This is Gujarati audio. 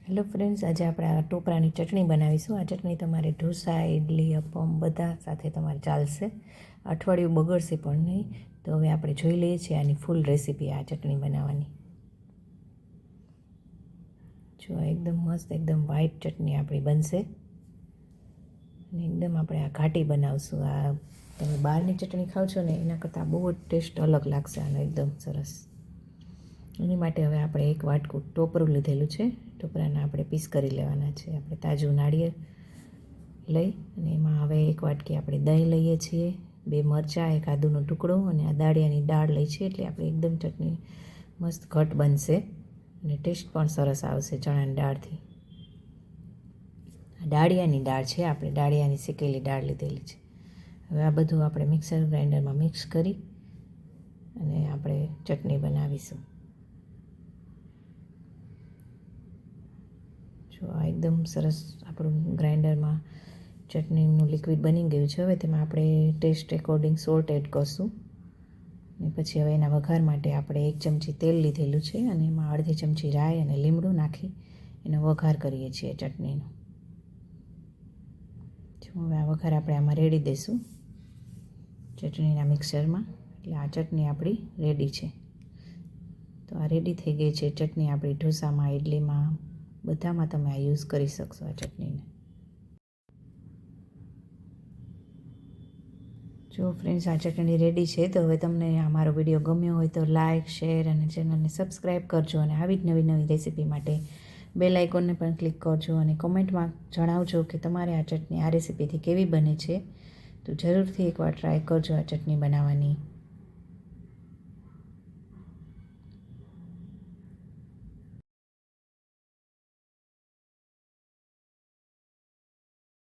હેલો ફ્રેન્ડ્સ, આજે આપણે આ ટોપરાની ચટણી બનાવીશું. આ ચટણી તમારે ઢોસા, ઇડલી, અપમ બધા સાથે તમારે ચાલશે. અઠવાડિયું બગડશે પણ નહીં. તો હવે આપણે જોઈ લઈએ છીએ આની ફૂલ રેસીપી આ ચટણી બનાવવાની. જો એકદમ મસ્ત, એકદમ વ્હાઈટ ચટણી આપણી બનશે અને એકદમ આપણે આ ઘાટી બનાવશું. આ તમે બહારની ચટણી ખાવ છો ને એના કરતાં બહુ જ ટેસ્ટ અલગ લાગશે આનો, એકદમ સરસ. એની માટે હવે આપણે એક વાટકું ટોપરું લીધેલું છે. ટોપરાના આપણે પીસ કરી લેવાના છે. આપણે તાજું નાળિયેર લઈ અને એમાં હવે એક વાટકી આપણે દહીં લઈએ છીએ, 2 મરચાં, એક આદુનો ટુકડો અને આ દાળિયાની દાળ લઈ છે. એટલે આપણે એકદમ ચટણી મસ્ત ઘટ બનશે અને ટેસ્ટ પણ સરસ આવશે ચણાની દાળથી. આ દાળિયાની દાળ છે, આપણે દાળિયાની શેકેલી દાળ લીધેલી છે. હવે આ બધું આપણે મિક્સર ગ્રાઇન્ડરમાં મિક્સ કરી અને આપણે ચટણી બનાવીશું. જો આ એકદમ સરસ આપણું ગ્રાઇન્ડરમાં ચટણીનું લિક્વિડ બની ગયું છે. હવે તેમાં આપણે ટેસ્ટ એકોર્ડિંગ સોલ્ટ એડ કરશું અને પછી હવે એના વઘાર માટે આપણે 1 ચમચી તેલ લીધેલું છે અને એમાં અડધી ચમચી રાઈ અને લીમડું નાખી એનો વઘાર કરીએ છીએ ચટણીનો. જો હવે આ વઘાર આપણે આમાં રેડી દઈશું ચટણીના મિક્સરમાં. એટલે આ ચટણી આપણી રેડી છે. તો આ રેડી થઈ ગઈ છે ચટણી આપણી. ઢોસામાં, ઇડલીમાં બધામાં તમે આ યુઝ કરી શકશો આ ચટણીને. જો ફ્રેન્ડ્સ, આ ચટણી રેડી છે. તો હવે તમને આ મારો વિડીયો ગમ્યો હોય તો લાઇક, શેર અને ચેનલને સબસ્ક્રાઈબ કરજો અને આવી જ નવી રેસીપી માટે બેલ આઇકોનને પણ ક્લિક કરજો અને કોમેન્ટમાં જણાવજો કે તમારે આ ચટણી આ રેસીપીથી કેવી બને છે. તો જરૂરથી એકવાર ટ્રાય કરજો આ ચટણી બનાવવાની.